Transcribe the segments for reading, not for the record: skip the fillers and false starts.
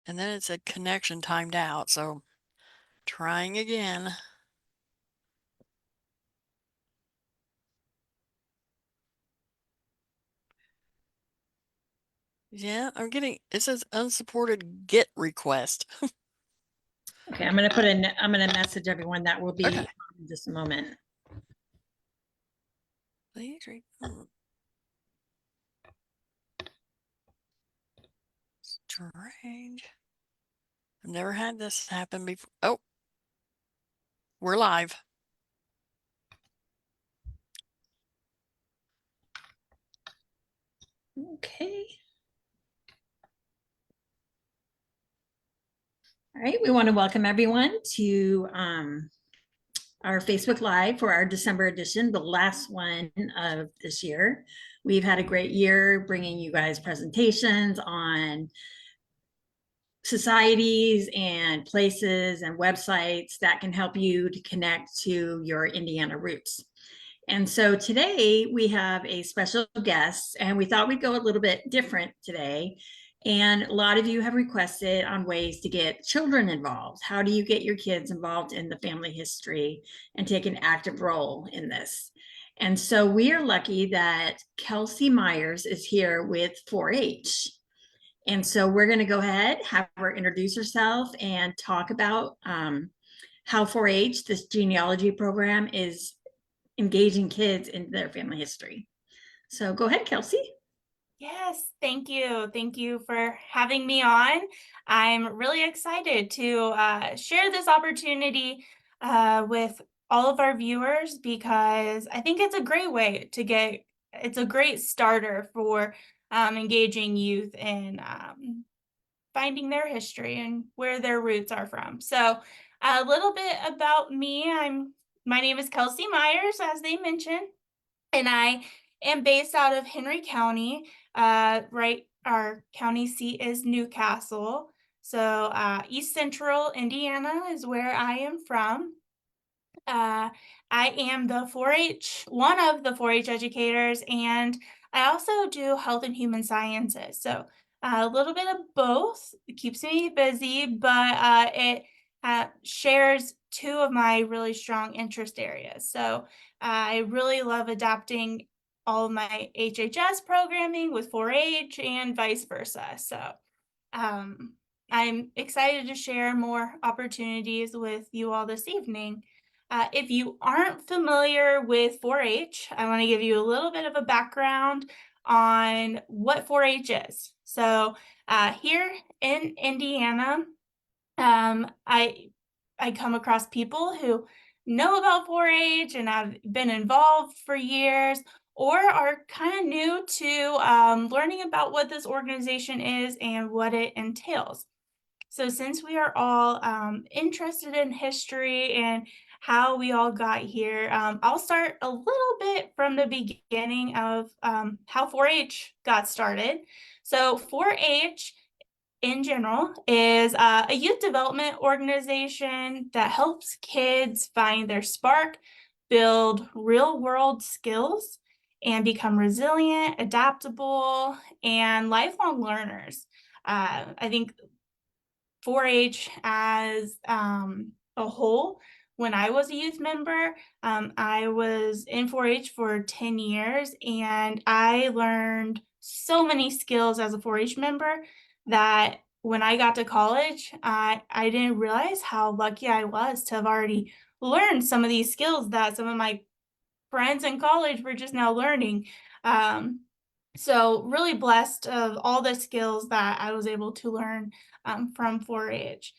And then it said connection timed out, so trying again. Yeah, it says unsupported GET request. Okay, I'm gonna message everyone that will be Okay. in just a moment. Strange. I've never had this happen before. Oh, we're live. Okay. All right, we want to welcome everyone to our Facebook Live for our December edition, the last one of this year. We've had a great year bringing you guys presentations on societies and places and websites that can help you to connect to your Indiana roots. And so today we have a special guest, and we thought we'd go a little bit different today. And a lot of you have requested on ways to get children involved. How do you get your kids involved in the family history and take an active role in this? And so we are lucky that Kelsey Meyers is here with 4-H. And so we're going to go ahead, have her introduce herself and talk about how 4-H, this genealogy program, is engaging kids in their family history. So go ahead, Kelsey. Yes, thank you. Thank you for having me on. I'm really excited to share this opportunity with all of our viewers because I think it's a great way to it's a great starter for engaging youth in finding their history and where their roots are from. So a little bit about me. My name is Kelsey Meyers, as they mentioned, and I am based out of Henry County. Right, our county seat is Newcastle. So East Central Indiana is where I am from. I am one of the 4-H educators, and I also do health and human sciences. So a little bit of both. It keeps me busy, but it shares two of my really strong interest areas. So I really love adapting all of my HHS programming with 4-H and vice versa. So I'm excited to share more opportunities with you all this evening. If you aren't familiar with 4-H, I want to give you a little bit of a background on what 4-H is. So here in Indiana, I come across people who know about 4-H and have been involved for years, or are kind of new to learning about what this organization is and what it entails. So since we are all interested in history and how we all got here, I'll start a little bit from the beginning of how 4-H got started. So 4-H in general is a youth development organization that helps kids find their spark, build real world skills, and become resilient, adaptable, and lifelong learners. I think 4-H as a whole, when I was a youth member, I was in 4-H for 10 years, and I learned so many skills as a 4-H member that when I got to college, I didn't realize how lucky I was to have already learned some of these skills that some of my friends in college were just now learning. So really blessed of all the skills that I was able to learn from 4-H.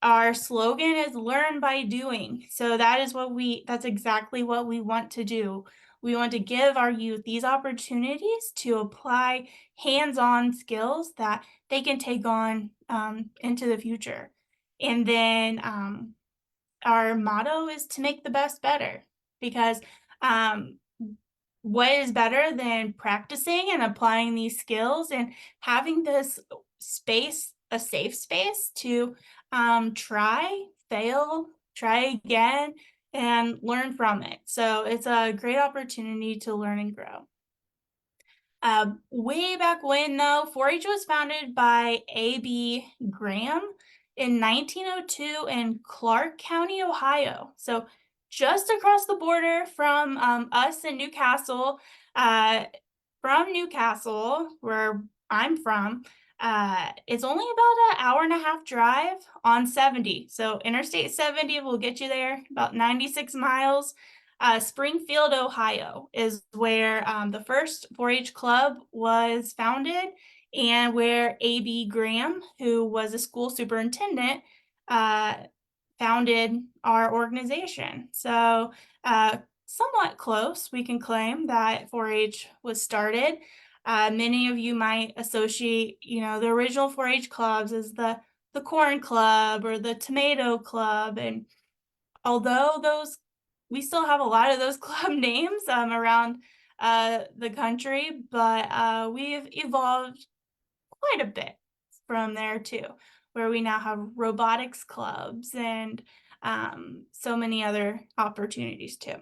Our slogan is learn by doing. So that's exactly what we want to do. We want to give our youth these opportunities to apply hands-on skills that they can take on into the future. And then our motto is to make the best better, because what is better than practicing and applying these skills and having this space, a safe space to try, fail, try again, and learn from it. So it's a great opportunity to learn and grow. Way back when, though, 4-H was founded by A.B. Graham in 1902 in Clark County, Ohio. So just across the border from us in Newcastle. From Newcastle, where I'm from, it's only about an hour and a half drive on 70. So Interstate 70 will get you there, about 96 miles. Springfield, Ohio is where the first 4-H club was founded, and where A.B. Graham, who was a school superintendent, founded our organization. So somewhat close, we can claim that 4-H was started. Many of you might associate, the original 4-H clubs as the corn club or the tomato club. And although we still have a lot of those club names around the country, but we've evolved quite a bit from there too, where we now have robotics clubs and so many other opportunities too.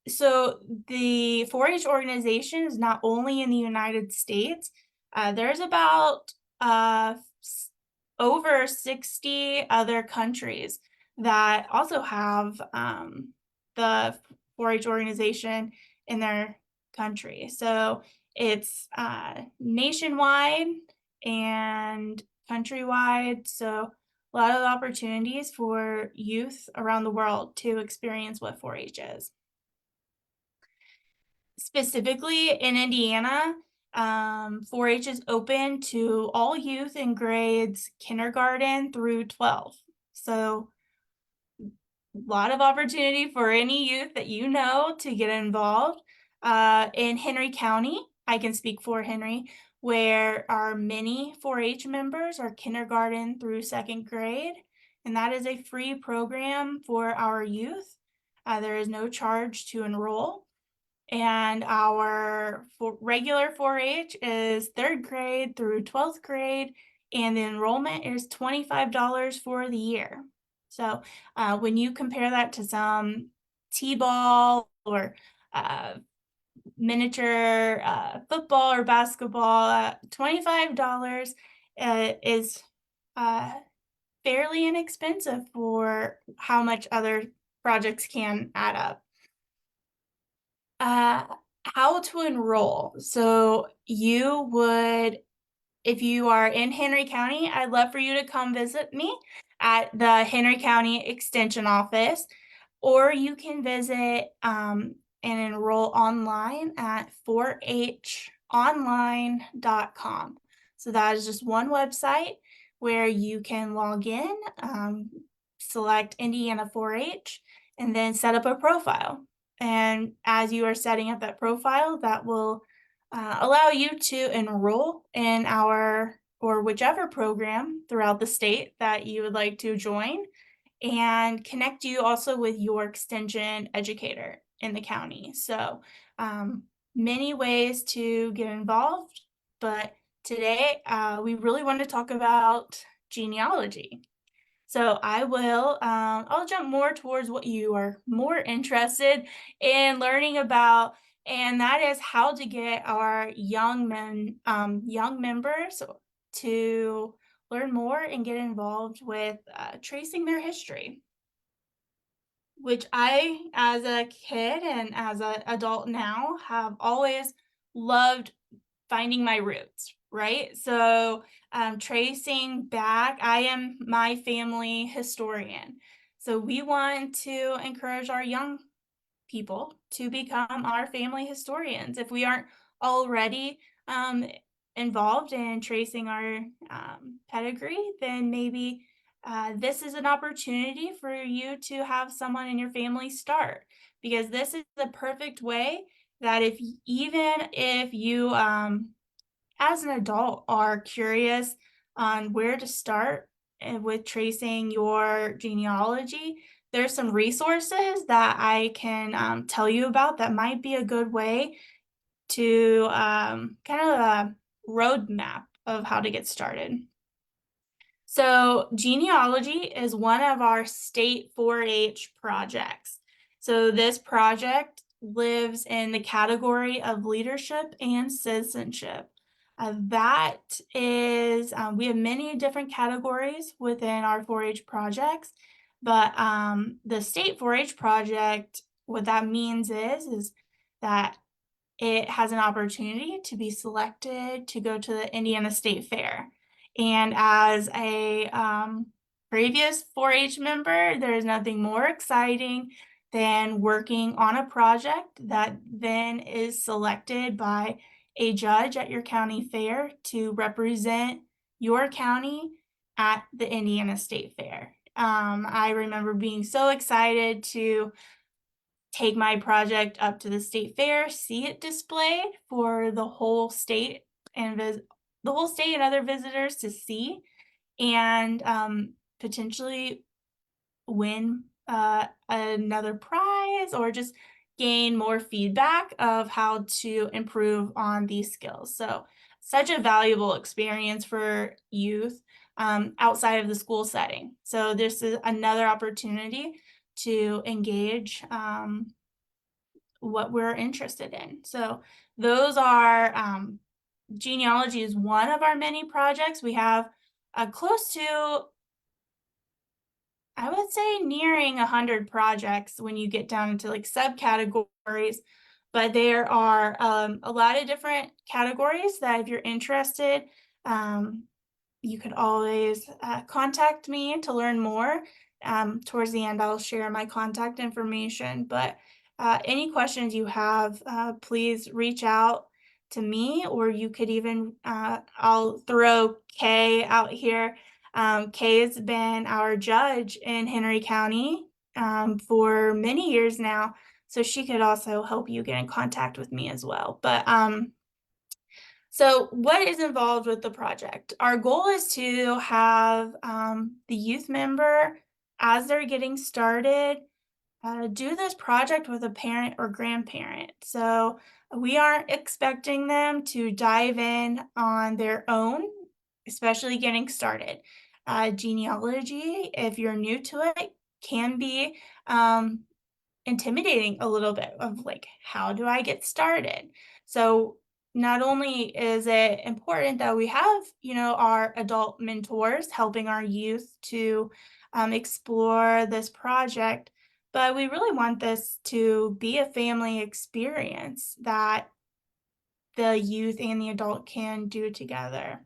So the 4-H organization is not only in the United States. There's about over 60 other countries that also have the 4-H organization in their country. So it's nationwide and countrywide. So a lot of opportunities for youth around the world to experience what 4-H is. Specifically in Indiana, 4-H is open to all youth in grades kindergarten through 12. So a lot of opportunity for any youth that you know to get involved. In Henry County, I can speak for Henry, where our many 4-H members are kindergarten through 2nd grade, and that is a free program for our youth. There is no charge to enroll, and our regular 4-H is 3rd grade through 12th grade, and the enrollment is $25 for the year. So when you compare that to some t-ball or miniature football or basketball, $25 is fairly inexpensive for how much other projects can add up. How to enroll. So you would, if you are in Henry County, I'd love for you to come visit me at the Henry County Extension office, or you can visit and enroll online at 4honline.com. So that is just one website where you can log in, select Indiana 4-H, and then set up a profile. And as you are setting up that profile, that will allow you to enroll in our or whichever program throughout the state that you would like to join, and connect you also with your extension educator in the county. So many ways to get involved, but today we really want to talk about genealogy. So I'll jump more towards what you are more interested in learning about, and that is how to get our young members to learn more and get involved with tracing their history, which I, as a kid and as an adult now, have always loved finding my roots, right? So tracing back, I am my family historian. So we want to encourage our young people to become our family historians. If we aren't already involved in tracing our pedigree, then maybe this is an opportunity for you to have someone in your family start, because this is the perfect way that even if you as an adult are curious on where to start with tracing your genealogy, there's some resources that I can tell you about that might be a good way to kind of a roadmap of how to get started. So genealogy is one of our state 4-H projects. So this project lives in the category of leadership and citizenship. That is, we have many different categories within our 4-H projects, but the state 4-H project, what that means is that it has an opportunity to be selected to go to the Indiana State Fair. And as a previous 4-H member, there is nothing more exciting than working on a project that then is selected by a judge at your county fair to represent your county at the Indiana State Fair. I remember being so excited to take my project up to the state fair, see it displayed for the whole state and other visitors to see, and potentially win another prize or just gain more feedback of how to improve on these skills. So such a valuable experience for youth outside of the school setting. So this is another opportunity to engage what we're interested in. So those are genealogy is one of our many projects. We have close to, I would say, nearing 100 projects when you get down into like subcategories, but there are a lot of different categories that if you're interested, you could always contact me to learn more. Towards the end, I'll share my contact information, but any questions you have, please reach out to me, or you could even, I'll throw Kay out here. Kay has been our judge in Henry County for many years now, so she could also help you get in contact with me as well. But so what is involved with the project? Our goal is to have the youth member, as they're getting started, do this project with a parent or grandparent. So we aren't expecting them to dive in on their own, especially getting started. Genealogy, if you're new to it, can be intimidating a little bit of like, how do I get started? So not only is it important that we have, our adult mentors helping our youth to explore this project, but we really want this to be a family experience that the youth and the adult can do together.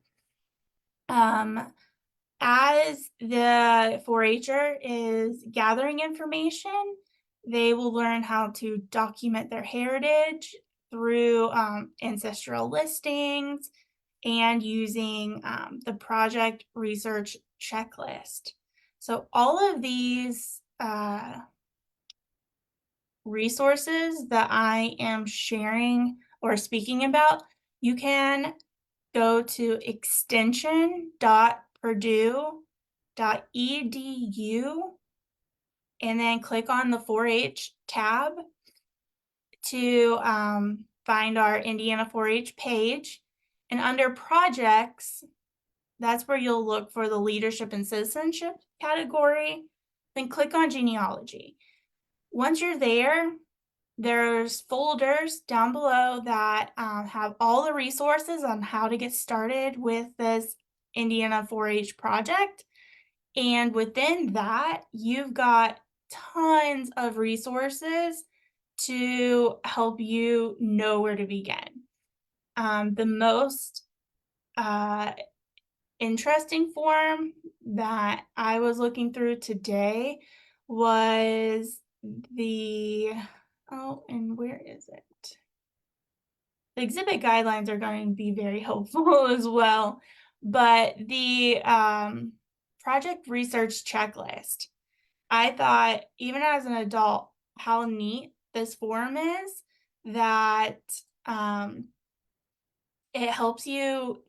As the 4-H'er is gathering information, they will learn how to document their heritage through ancestral listings and using the project research checklist. So all of these resources that I am sharing or speaking about, you can go to extension.purdue.edu and then click on the 4-H tab to find our Indiana 4-H page. And under projects, that's where you'll look for the leadership and citizenship category. Then click on genealogy. Once you're there, there's folders down below that have all the resources on how to get started with this Indiana 4-H project. And within that, you've got tons of resources to help you know where to begin. The most interesting form that I was looking through today was and where is it? The exhibit guidelines are going to be very helpful as well, but the project research checklist, I thought, even as an adult, how neat this form is, that it helps you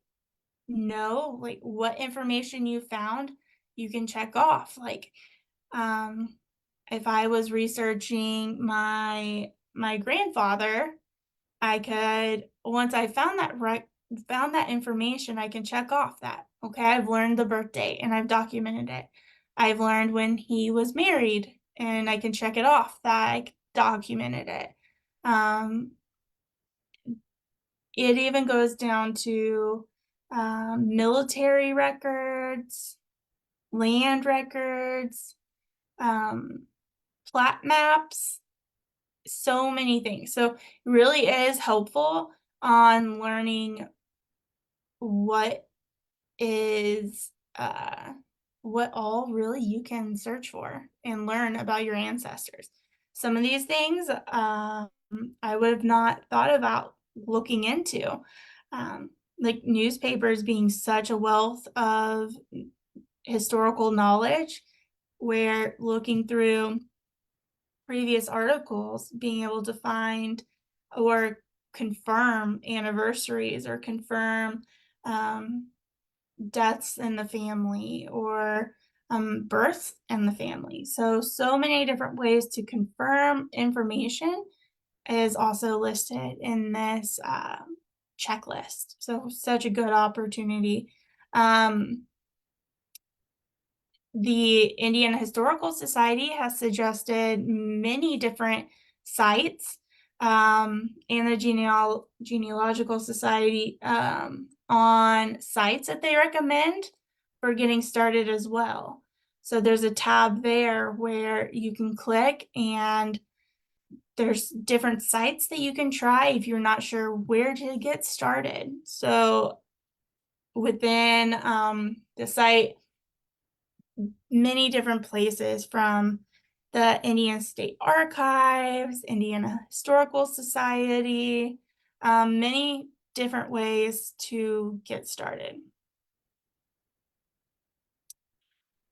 know like what information you found you can check off. Like if I was researching my grandfather, I could, once I found that information, I can check off that, okay, I've learned the birth date and I've documented it. I've learned when he was married and I can check it off that I documented it. It even goes down to military records, land records, plat maps, so many things. So it really is helpful on learning what is what all really you can search for and learn about your ancestors. Some of these things I would have not thought about looking into, like newspapers being such a wealth of historical knowledge, where looking through previous articles, being able to find or confirm anniversaries or confirm deaths in the family or births in the family. So many different ways to confirm information is also listed in this checklist. So such a good opportunity. The Indiana Historical Society has suggested many different sites, and the Genealogical Society on sites that they recommend for getting started as well. So there's a tab there where you can click, and there's different sites that you can try if you're not sure where to get started. So within the site, many different places, from the Indiana State Archives, Indiana Historical Society, many different ways to get started.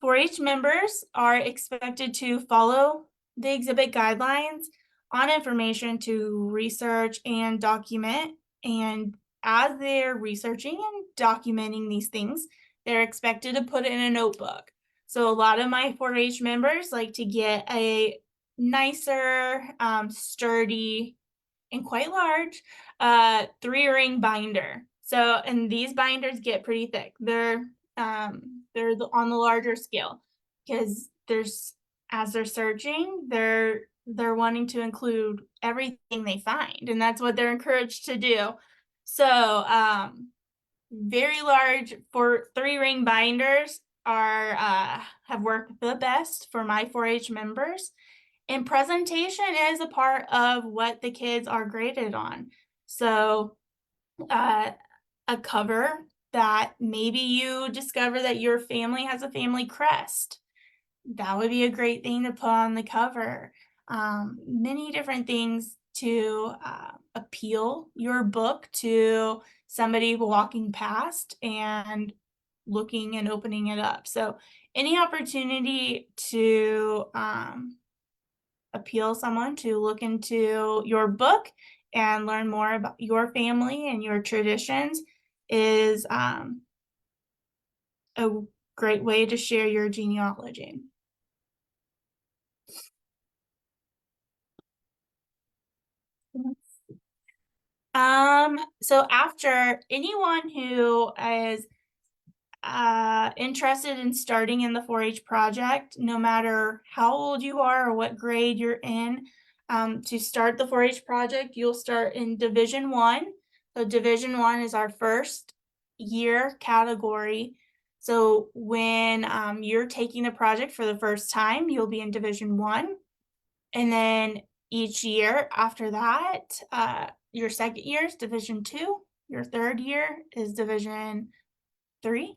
4-H members are expected to follow the exhibit guidelines on information to research and document. And as they're researching and documenting these things, they're expected to put it in a notebook. So a lot of my 4-H members like to get a nicer, sturdy, and quite large 3-ring binder. So, and these binders get pretty thick. They're on the larger scale, because as they're searching, they're wanting to include everything they find, and that's what they're encouraged to do. So very large 3-ring binders are have worked the best for my 4-H members. And presentation is a part of what the kids are graded on. So a cover that maybe you discover that your family has a family crest. That would be a great thing to put on the cover. Many different things to appeal your book to somebody walking past and looking and opening it up. So any opportunity to appeal someone to look into your book and learn more about your family and your traditions is a great way to share your genealogy. So after anyone who is interested in starting in the 4-H project, no matter how old you are or what grade you're in, to start the 4-H project, you'll start in Division 1. So Division 1 is our first year category. So when you're taking the project for the first time, you'll be in Division 1. And then each year after that, your second year is Division 2. Your third year is Division 3.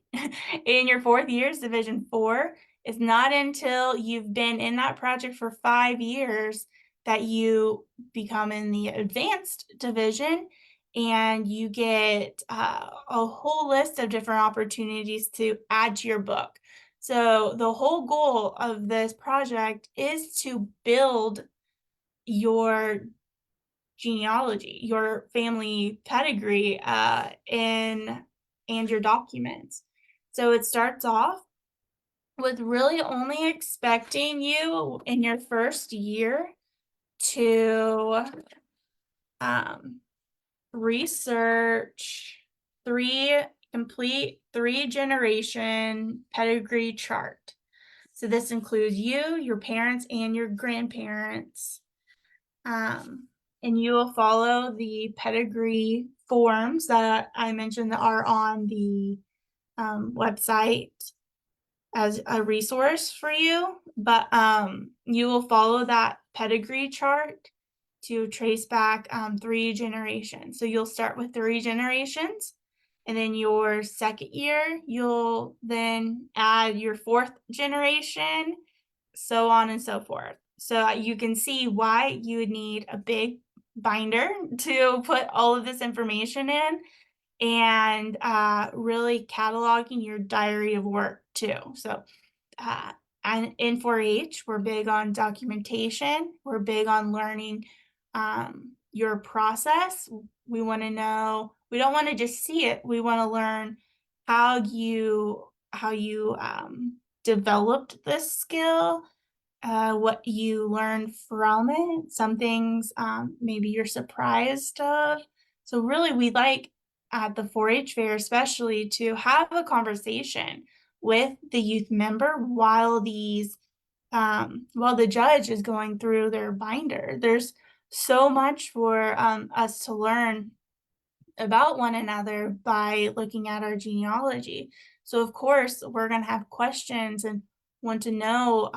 In your fourth year is Division 4. It's not until you've been in that project for 5 years that you become in the advanced division, and you get a whole list of different opportunities to add to your book. So the whole goal of this project is to build your genealogy, your family pedigree, and your documents. So it starts off with really only expecting you in your first year to research complete 3-generation pedigree chart. So this includes you, your parents, and your grandparents. and you will follow the pedigree forms that I mentioned that are on the website as a resource for you, but you will follow that pedigree chart to trace back 3 generations. So you'll start with 3 generations, and then your second year, you'll then add your 4th generation, so on and so forth. So you can see why you would need a big binder to put all of this information in, and really cataloging your diary of work too. So and in 4-H, we're big on documentation. We're big on learning your process. We want to know, we don't want to just see it. We want to learn how you developed this skill, what you learned from it, some things maybe you're surprised of. So really, we like at the 4-H fair especially to have a conversation with the youth member while the judge is going through their binder. There's so much for us to learn about one another by looking at our genealogy. So of course, we're going to have questions and want to know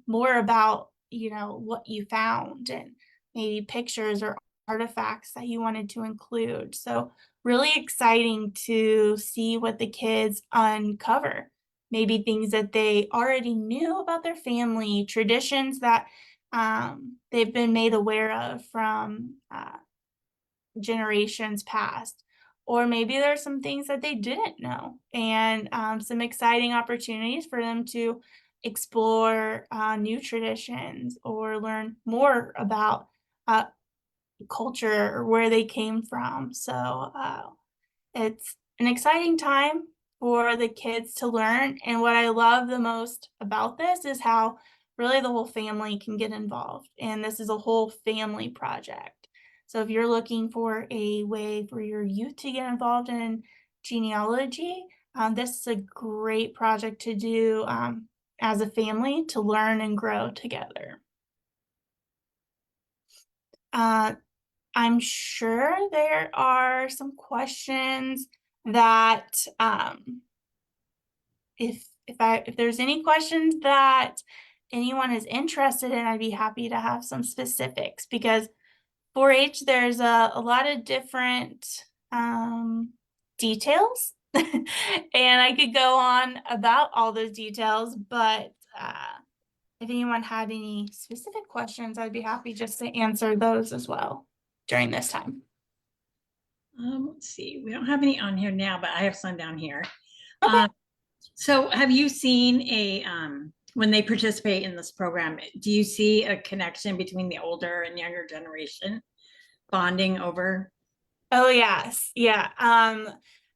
more about, what you found, and maybe pictures or artifacts that you wanted to include. So really exciting to see what the kids uncover. Maybe things that they already knew about their family, traditions that they've been made aware of from generations past, or maybe there's some things that they didn't know, and some exciting opportunities for them to explore new traditions or learn more about culture or where they came from. So it's an exciting time for the kids to learn. And what I love the most about this is how really the whole family can get involved. And this is a whole family project. So if you're looking for a way for your youth to get involved in genealogy, this is a great project to do as a family to learn and grow together. I'm sure there are some questions that if there's any questions that anyone is interested in, I'd be happy to have some specifics, because 4-H, there's a lot of different details and I could go on about all those details, but if anyone had any specific questions, I'd be happy just to answer those as well during this time. Let's see, we don't have any on here now, but I have some down here. Okay. So have you seen when they participate in this program, do you see a connection between the older and younger generation bonding over? Oh, yes. Yeah.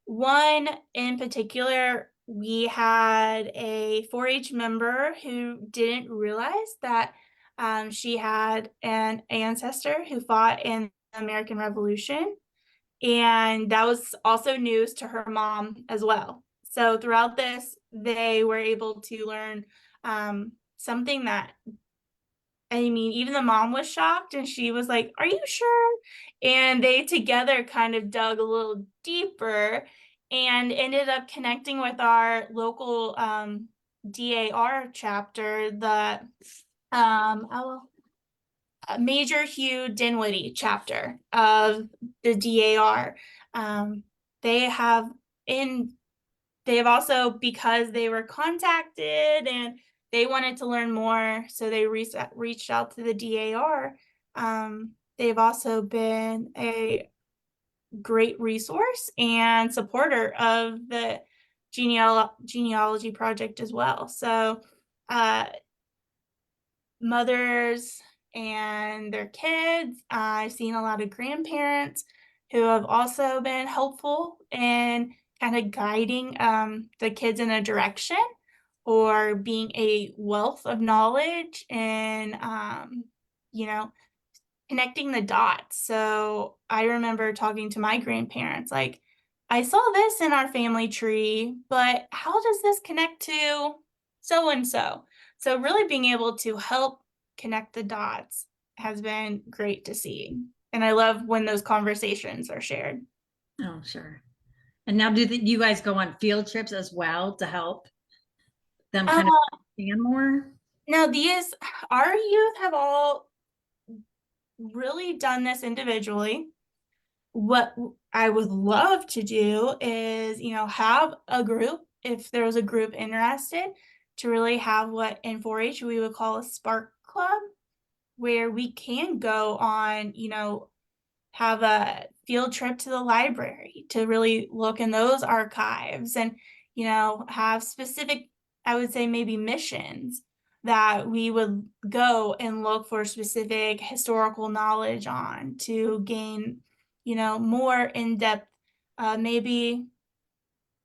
One in particular, we had a 4-H member who didn't realize that she had an ancestor who fought in the American Revolution. And that was also news to her mom as well. So throughout this, they were able to learn something that, I mean, even the mom was shocked, and she was like, "Are you sure?" And they together kind of dug a little deeper and ended up connecting with our local DAR chapter, the Major Hugh Dinwiddie chapter of the DAR. They have also, because they were contacted and they wanted to learn more, so they reached out to the DAR. They've also been a great resource and supporter of the genealogy project as well. So mothers and their kids, I've seen a lot of grandparents who have also been helpful in kind of guiding the kids in a direction, or being a wealth of knowledge and connecting the dots. So I remember talking to my grandparents, like, I saw this in our family tree, but how does this connect to so and so? So really being able to help connect the dots has been great to see. And I love when those conversations are shared. Oh, sure. And now do you guys go on field trips as well to help them kind of understand more? Now our youth have all really done this individually. What I would love to do is, have a group, if there was a group interested, to really have what in 4-H we would call a spark club, where we can go on, have a field trip to the library to really look in those archives and, have specific, I would say maybe missions that we would go and look for specific historical knowledge on to gain, more in-depth, maybe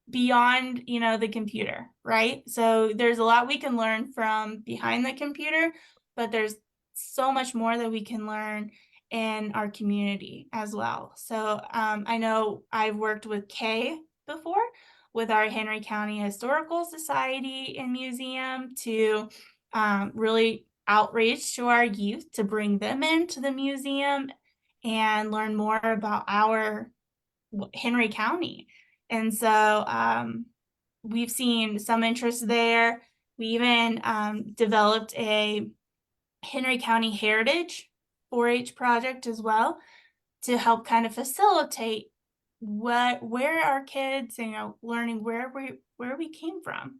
beyond, the computer, right? So there's a lot we can learn from behind the computer, but there's so much more that we can learn in our community as well. So I know I've worked with Kay before with our Henry County Historical Society and Museum to really outreach to our youth to bring them into the museum and learn more about our Henry County. And so we've seen some interest there. We even developed a Henry County Heritage 4-H project as well to help kind of facilitate where our kids, learning where we came from.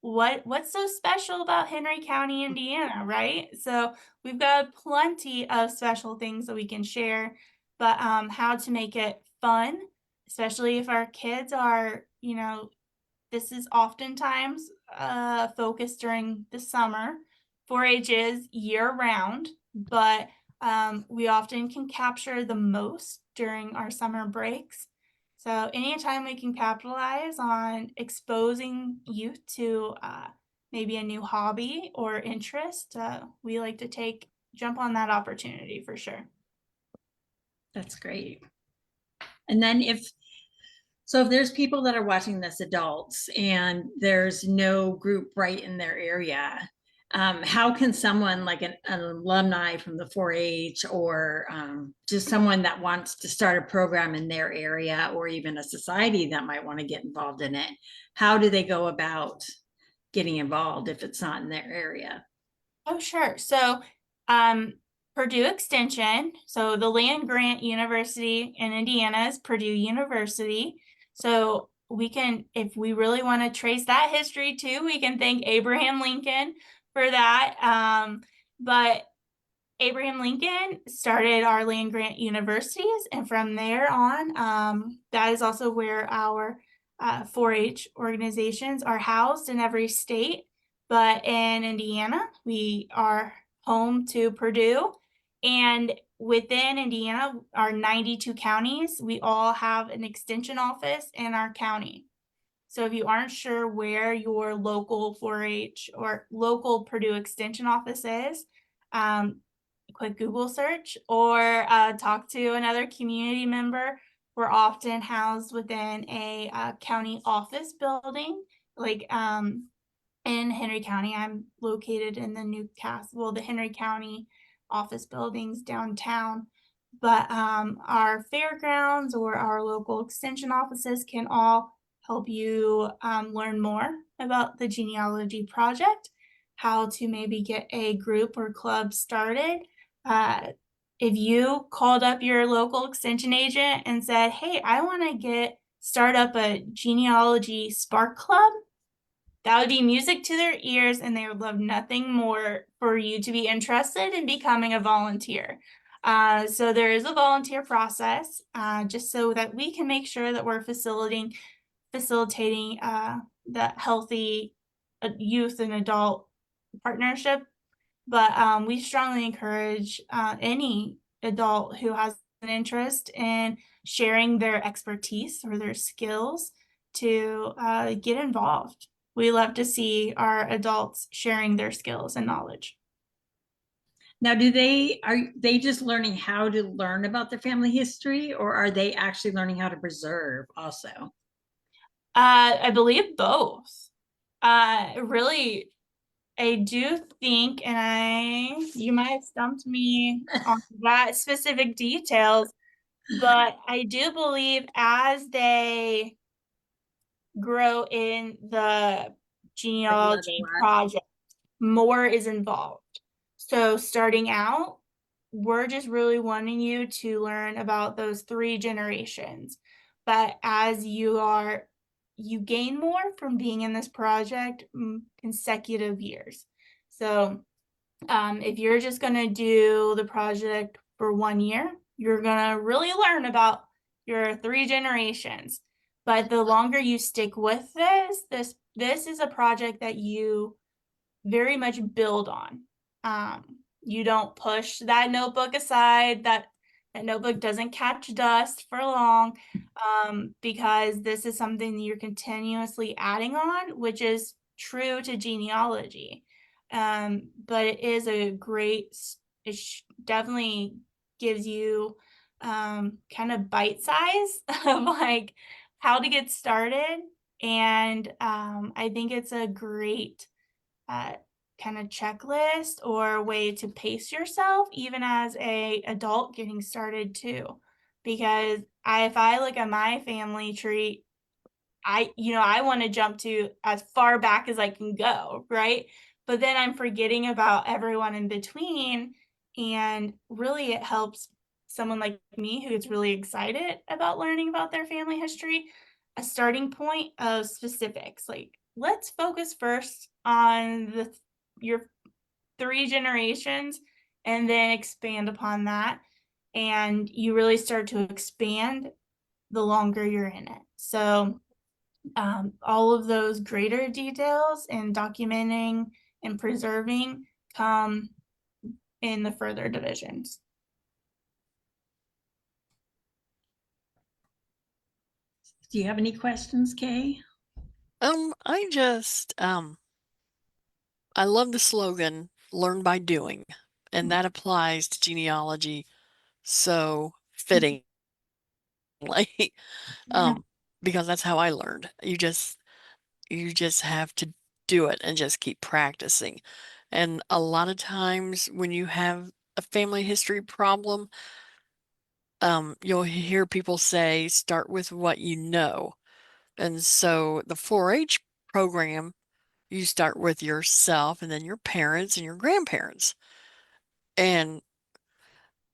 What's so special about Henry County, Indiana, right? So we've got plenty of special things that we can share, but how to make it fun, especially if our kids are, this is oftentimes focused during the summer. 4-H is year round, but we often can capture the most during our summer breaks. So anytime we can capitalize on exposing youth to maybe a new hobby or interest, we like to jump on that opportunity for sure. That's great. And then if there's people that are watching this, adults, and there's no group right in their area, how can someone like an alumni from the 4-H or just someone that wants to start a program in their area, or even a society that might want to get involved in it, how do they go about getting involved if it's not in their area? Oh, sure. So Purdue Extension, so the land grant university in Indiana is Purdue University. So we can, if we really want to trace that history too, we can thank Abraham Lincoln for that. But Abraham Lincoln started our land grant universities, and from there on, that is also where our 4-H organizations are housed in every state. But in Indiana, we are home to Purdue, and within Indiana, our 92 counties, we all have an extension office in our county. So if you aren't sure where your local 4-H or local Purdue Extension office is, quick Google search or talk to another community member. We're often housed within a county office building, like in Henry County. I'm located in the Henry County office buildings downtown. But our fairgrounds or our local extension offices can all help you learn more about the genealogy project, how to maybe get a group or club started. If you called up your local extension agent and said, hey, I want to start up a genealogy spark club, that would be music to their ears, and they would love nothing more for you to be interested in becoming a volunteer. So there is a volunteer process, just so that we can make sure that we're facilitating the healthy youth and adult partnership. But we strongly encourage any adult who has an interest in sharing their expertise or their skills to get involved. We love to see our adults sharing their skills and knowledge. Now, are they just learning how to learn about their family history, or are they actually learning how to preserve also? I believe both. Really, I do think, and you might have stumped me on that specific details, but I do believe as they grow in the Like level genealogy up. project, more is involved. So starting out, we're just really wanting you to learn about those 3 generations. But as you gain more from being in this project consecutive years. So if you're just going to do the project for 1 year, you're going to really learn about your 3 generations. But the longer you stick with this is a project that you very much build on. You don't push that notebook aside. That notebook doesn't catch dust for long, because this is something that you're continuously adding on, which is true to genealogy. But it is a great, definitely gives you kind of bite size of like how to get started. And I think it's a great uh, kind of checklist or way to pace yourself, even as a adult getting started too. Because if I look at my family tree, I want to jump to as far back as I can go, right? But then I'm forgetting about everyone in between. And really, it helps someone like me who is really excited about learning about their family history, a starting point of specifics. Like, let's focus first on your 3 generations and then expand upon that. And you really start to expand the longer you're in it. So all of those greater details and documenting and preserving come in the further divisions. Do you have any questions, Kay? I just I love the slogan, learn by doing, and that applies to genealogy so fittingly. Yeah. Because that's how I learned. You just have to do it and just keep practicing. And a lot of times when you have a family history problem, you'll hear people say, start with what you know. And so the 4-H program, you start with yourself and then your parents and your grandparents. And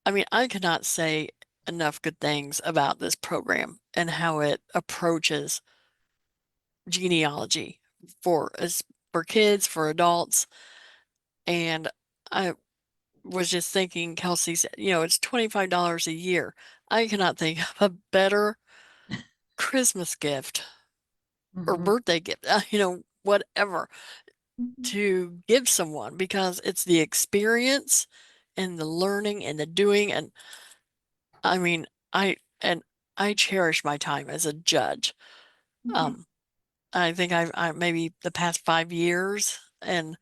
I mean, I cannot say enough good things about this program and how it approaches genealogy for kids, for adults. And I was just thinking, Kelsey said, it's $25 a year. I cannot think of a better Christmas gift or Mhm. birthday gift, whatever, Mhm. to give someone, because it's the experience and the learning and the doing. And I mean, I cherish my time as a judge. Mhm. I think I maybe the past 5 years, and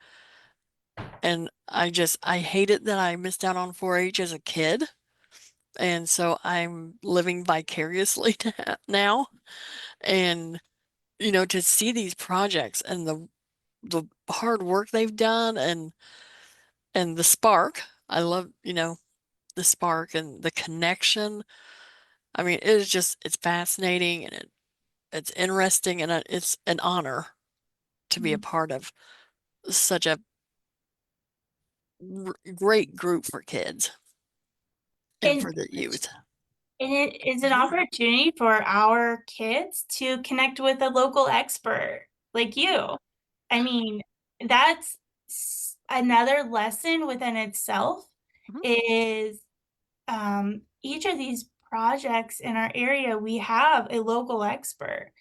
I hate it that I missed out on 4-H as a kid. And so I'm living vicariously now. And, to see these projects and the hard work they've done, and the spark. I love, the spark and the connection. I mean, it's fascinating, and it's interesting, and it's an honor to be a part of such a great group for kids and And for the youth. And it is an opportunity for our kids to connect with a local expert like you. I mean, that's another lesson within itself Mhm. is each of these projects in our area, we have a local expert.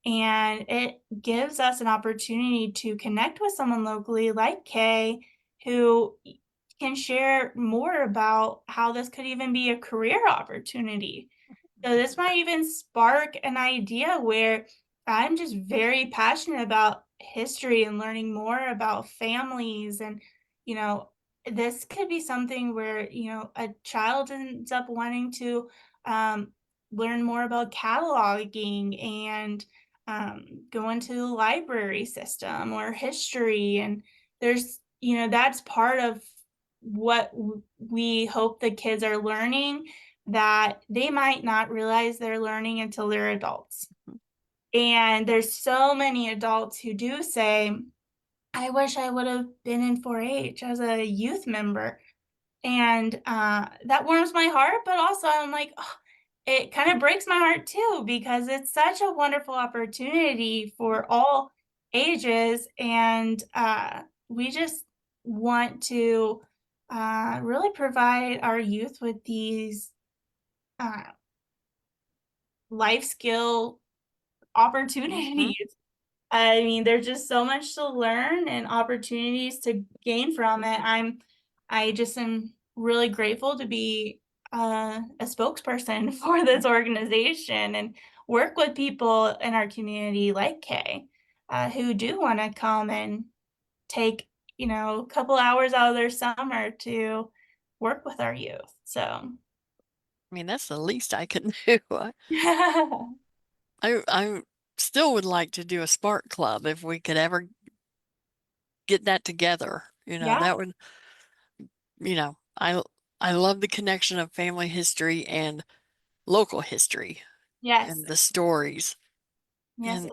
And it gives us an opportunity to connect with someone locally like Kay, who can share more about how this could even be a career opportunity. So this might even spark an idea where I'm just very passionate about history and learning more about families. And, you know, this could be something where, a child ends up wanting to um, learn more about cataloging and go into the library system or history. And, there's, that's part of what we hope the kids are learning, that they might not realize they're learning until they're adults. And there's so many adults who do say, I wish I would have been in 4-H as a youth member. And that warms my heart, but also I'm like, oh, it kind of breaks my heart too, because it's such a wonderful opportunity for all ages. And we just want to really provide our youth with these uh, life skill opportunities. I mean, there's just so much to learn and opportunities to gain from it. I just am really grateful to be a spokesperson for this organization and work with people in our community like Kay, who do want to come and take, a couple hours out of their summer to work with our youth. So, I mean, that's the least I can do. I still would like to do a Spark Club if we could ever get that together. yeah, That would, I love the connection of family history and local history yes, and the stories. yes. And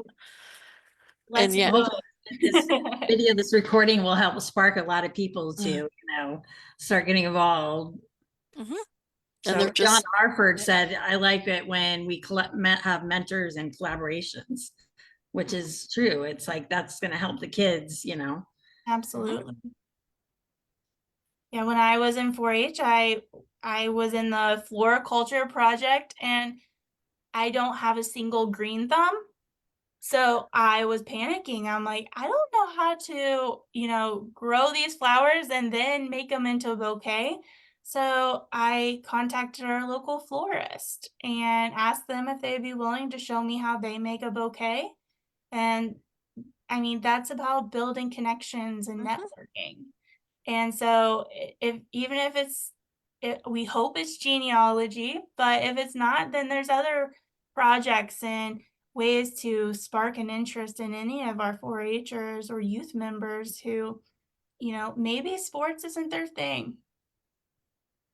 Let's yeah. do Hopefully this it. video, this recording will help spark a lot of people to, start getting involved. Mhm. So And they're John just Arford said, I like it when we have mentors and collaborations, which is true. It's like, that's going to help the kids, Absolutely. Yeah, when I was in 4-H, I was in the floriculture project, and I don't have a single green thumb. So I was panicking. I'm like, I don't know how to, grow these flowers and then make them into a bouquet. So I contacted our local florist and asked them if they'd be willing to show me how they make a bouquet. And I mean, that's about building connections and networking. And so if even if we hope it's genealogy, but if it's not, then there's other projects and ways to spark an interest in any of our 4-Hers or youth members who, maybe sports isn't their thing.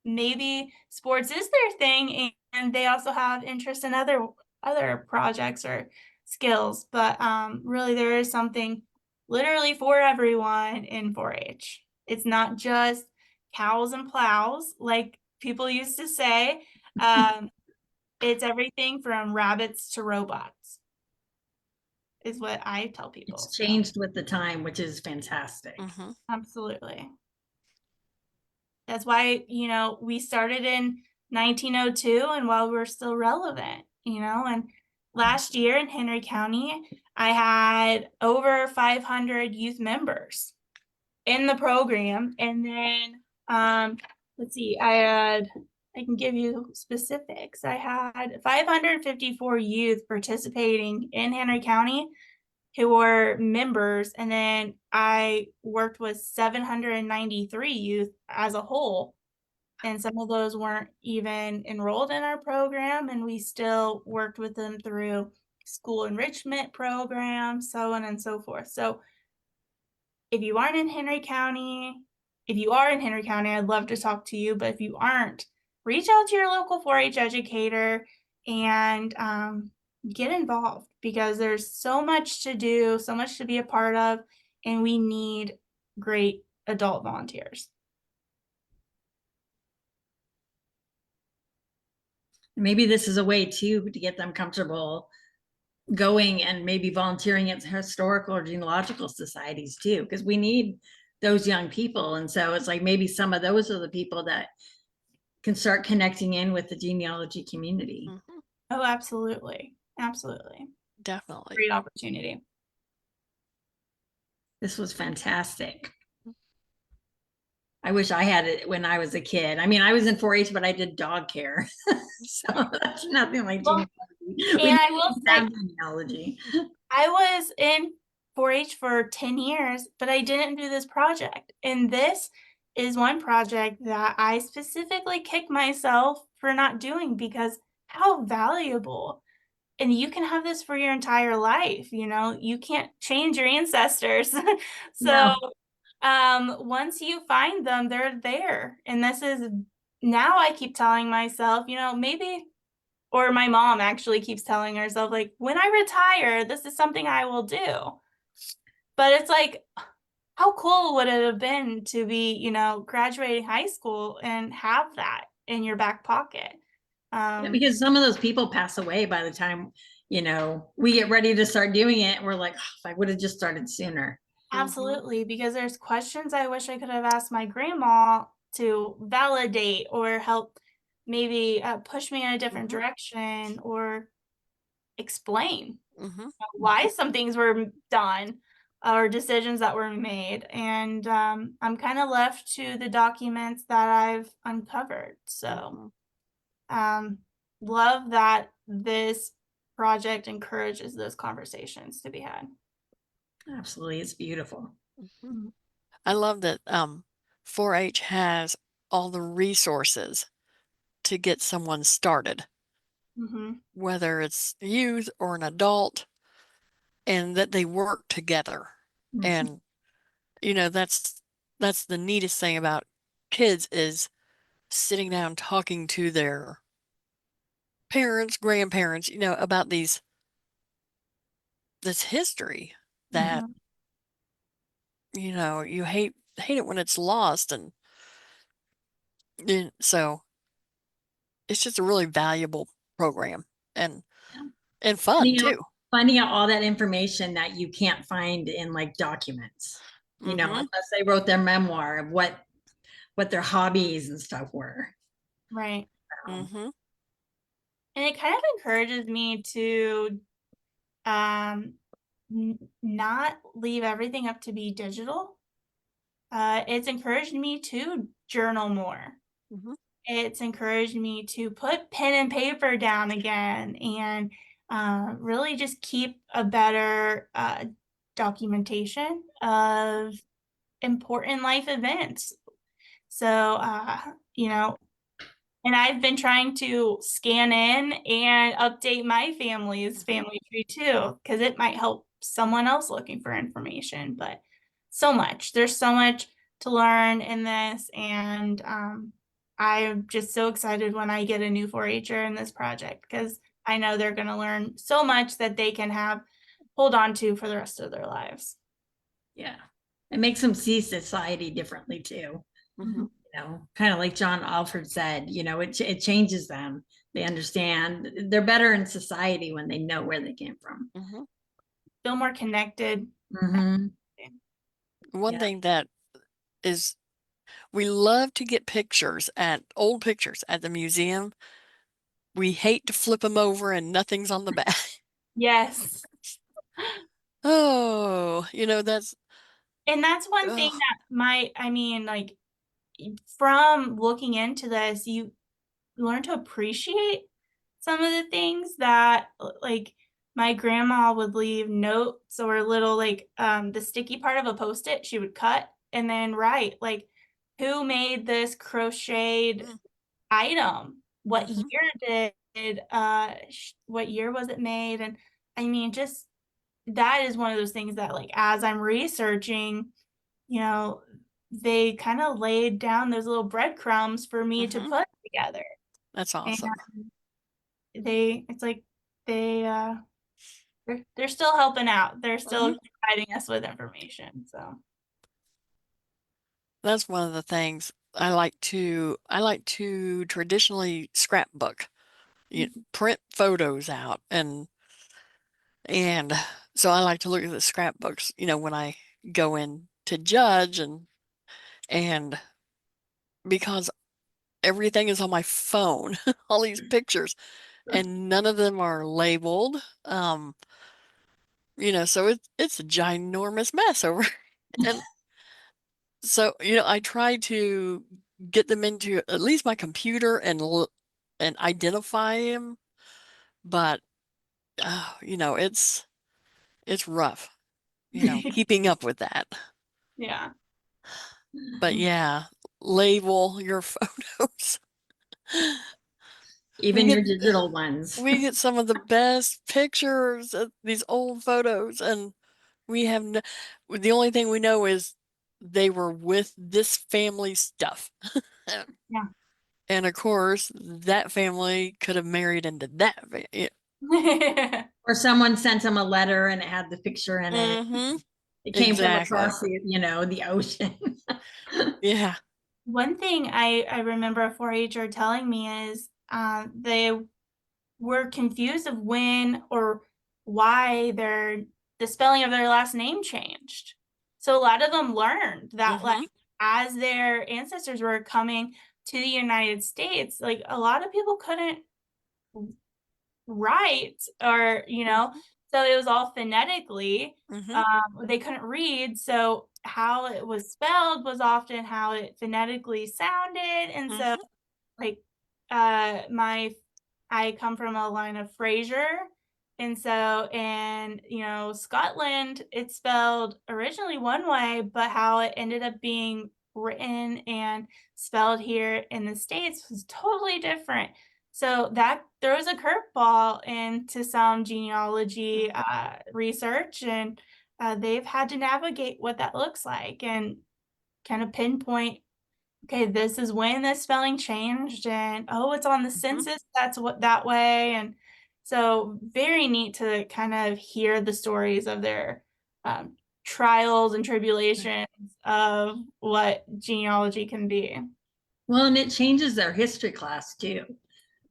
Maybe sports is their thing, and they also have interest in other projects or skills. But really, there is something literally for everyone in 4-H. It's not just cows and plows like people used to say. It's everything from rabbits to robots, is what I tell people. it's changed with the time, which is fantastic. Absolutely. That's why, we started in 1902 and while we're still relevant, and last year in Henry County, I had over 500 youth members in the program. And then, let's see, I can give you specifics. I had 554 youth participating in Henry County who were members, and then I worked with 793 youth as a whole, and some of those weren't even enrolled in our program, and we still worked with them through school enrichment programs, so on and so forth. So if you aren't in Henry County, if you are in Henry County, I'd love to talk to you, but if you aren't, reach out to your local 4-H educator and get involved, because there's so much to do, so much to be a part of, and we need great adult volunteers. Maybe this is a way too to get them comfortable going and maybe volunteering at historical or genealogical societies too, because we need those young people. And so it's like maybe some of those are the people that can start connecting in with the genealogy community. Oh, absolutely. Absolutely. Definitely. Great opportunity. This was fantastic. I wish I had it when I was a kid. I mean, I was in 4-H, but I did dog care. So that's nothing like genealogy. And I will say, genealogy. I was in 4-H for 10 years, but I didn't do this project. And this is one project that I specifically kick myself for not doing, because how valuable. And you can have this for your entire life, you can't change your ancestors. So No. Once you find them, they're there. And this is now I keep telling myself, maybe, or my mom actually keeps telling herself, like, when I retire, this is something I will do. But it's like, how cool would it have been to be, graduating high school and have that in your back pocket? Yeah, because some of those people pass away by the time, we get ready to start doing it. We're like, "Oh, if I would have just started sooner." Absolutely, because there's questions I wish I could have asked my grandma to validate or help maybe push me in a different direction or explain Mm-hmm. why some things were done or decisions that were made. And I'm kind of left to the documents that I've uncovered. So, um, love that this project encourages those conversations to be had. Absolutely. It's beautiful. Mm-hmm. I love that 4-H has all the resources to get someone started, Hmm. whether it's youth or an adult, and that they work together. Mhm. And that's the neatest thing about kids is sitting down talking to their parents, grandparents, about this history that Mhm. you hate it when it's lost, and so it's just a really valuable program and Yeah. and fun Finding out, too. finding out all that information that you can't find in like documents, Mm-hmm. unless they wrote their memoir of what their hobbies and stuff were. Right. Mm-hmm. And it kind of encourages me to um, not leave everything up to be digital. It's encouraged me to journal more. Mm-hmm. It's encouraged me to put pen and paper down again and really just keep a better documentation of important life events. So, and I've been trying to scan in and update my family's family tree too, because it might help someone else looking for information. But there's so much to learn in this. And I'm just so excited when I get a new 4-H'er in this project because I know they're going to learn so much that they can hold on to for the rest of their lives. Yeah. It makes them see society differently too. Mm-hmm. Kind of like John Alford said, it changes them. They understand they're better in society when they know where they came from. Mm-hmm. Feel more connected. Mm-hmm. One Yeah. thing that is we love to get old pictures at the museum. We hate to flip them over and nothing's on the back. Yes. Oh, that's And that's one thing ugh. that like from looking into this, you learn to appreciate some of the things that like my grandma would leave notes or little like the sticky part of a post-it she would cut and then write like who made this crocheted Mm, item? What mhm, year what year was it made? And just that is one of those things that like as I'm researching, you know, they kind of laid down those little breadcrumbs for me to mhm. put together. That's And awesome. it's like they they're still helping out. They're still Mhm. providing us with information. So That's one of the things I like to traditionally scrapbook, print photos out, and so I like to look at the scrapbooks, when I go in to judge, and because everything is on my phone, all these pictures, and none of them are labeled. So it's a ginormous mess over. And so, I try to get them into at least my computer and identify them, but it's rough, keeping up with that. yeah. But yeah, label your photos. We Even get your digital ones. we get some of the best pictures of these old photos, and we have no, the only thing we know is they were with this family stuff. Yeah. And of course, that family could have married into that. Or someone sent them a letter and it had the picture in it. Mm-hmm. It came from Exactly. across the, the ocean. Yeah. One thing I remember a 4-H'er telling me is they were confused of when or why the spelling of their last name changed. So a lot of them learned that like as their ancestors were coming to the United States, like a lot of people couldn't write or, so it was all phonetically. They couldn't read, so how it was spelled was often how it phonetically sounded. And so like I come from a line of Fraser, and so in Scotland it's spelled originally one way, but how it ended up being written and spelled here in the States was totally different. So that throws a curveball into some genealogy research, and they've had to navigate what that looks like and kind of pinpoint, okay, this is when the spelling changed, and oh, it's on the census, that's what that way. And so very neat to kind of hear the stories of their trials and tribulations of what genealogy can be. Well, and it changes their history class too,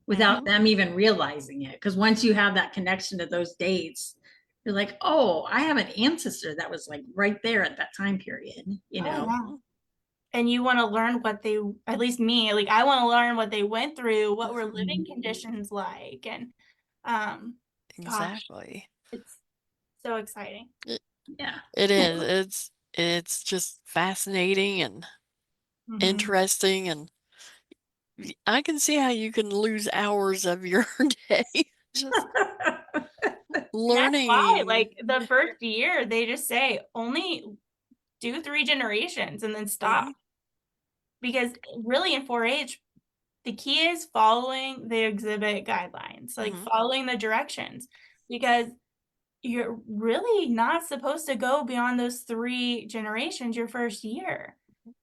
without them even realizing it. Because once you have that connection to those dates, you're like, oh, I have an ancestor that was like right there at that time period, Oh, yeah. And you want to learn what they, at least me, like I want to learn what they went through, what were living conditions like, and gosh, Exactly. it's so exciting. Yeah. It is. It's just fascinating and interesting, and I can see how you can lose hours of your day just learning. That's why, like the first year, they just say only do 3 generations and then stop. Because really in 4-H, the key is following the exhibit guidelines, like following the directions, because you're really not supposed to go beyond those 3 generations your first year.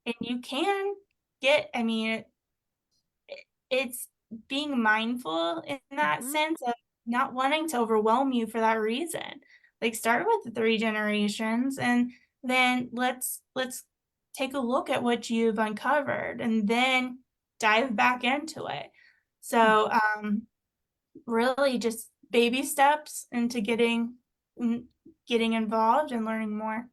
And you can get, I mean, it's being mindful in that sense of not wanting to overwhelm you for that reason. Like start with the 3 generations, and then let's take a look at what you've uncovered and then dive back into it. So really just baby steps into getting involved and learning more.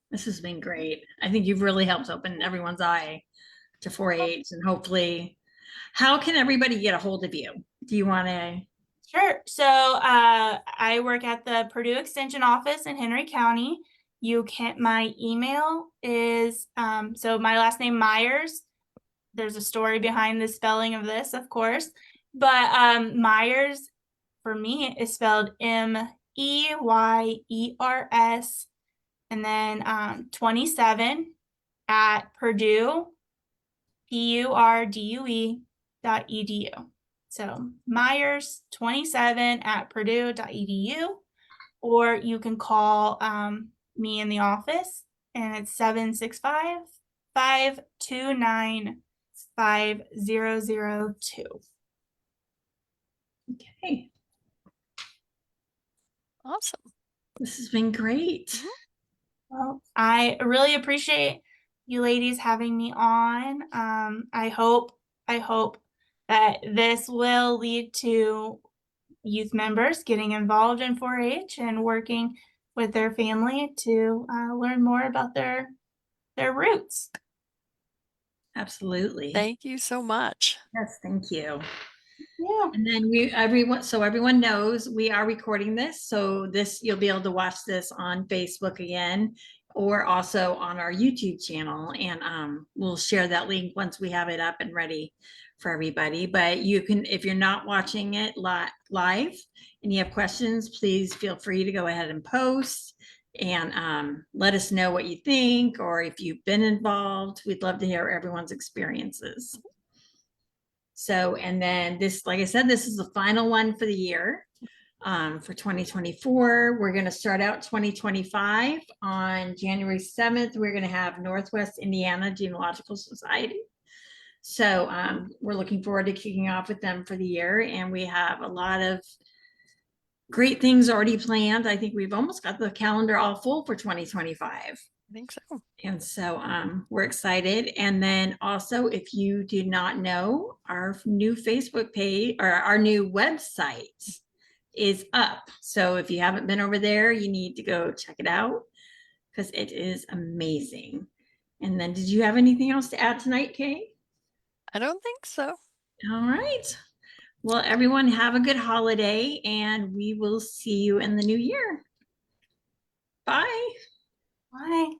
This has been great. I think you've really helped open everyone's eye to 4-H, and hopefully, how can everybody get a hold of you? Do you want to? Sure. So I work at the Purdue Extension office in Henry County. My email is, so my last name Meyers. There's a story behind the spelling of this, of course, but Meyers for me is spelled Meyers, and then 27 at Purdue, PURDUE.edu. So Meyers27 at Purdue.edu, or you can call me in the office, and it's 765-529-5002. Okay. Awesome. This has been great. Well, I really appreciate you ladies having me on. I hope that this will lead to youth members getting involved in 4-H and working with their family to learn more about their roots. Absolutely. Thank you so much. Yes, thank you. Yeah. And then everyone knows we are recording this, so you'll be able to watch this on Facebook again, or also on our YouTube channel, and we'll share that link once we have it up and ready for everybody. But you can, if you're not watching it live and you have questions, please feel free to go ahead and post and let us know what you think, or if you've been involved. We'd love to hear everyone's experiences. So, and then this, like I said, this is the final one for the year. for 2024. We're going to start out 2025 on January 7th. We're going to have Northwest Indiana Genealogical Society. So we're looking forward to kicking off with them for the year. And we have a lot of great things already planned. I think we've almost got the calendar all full for 2025. I think so. And so we're excited. And then also, if you do not know, our new Facebook page or our new website is up. So if you haven't been over there, you need to go check it out because it is amazing. And then did you have anything else to add tonight, Kay? I don't think so. All right. Well, everyone have a good holiday and we will see you in the new year. Bye. Bye.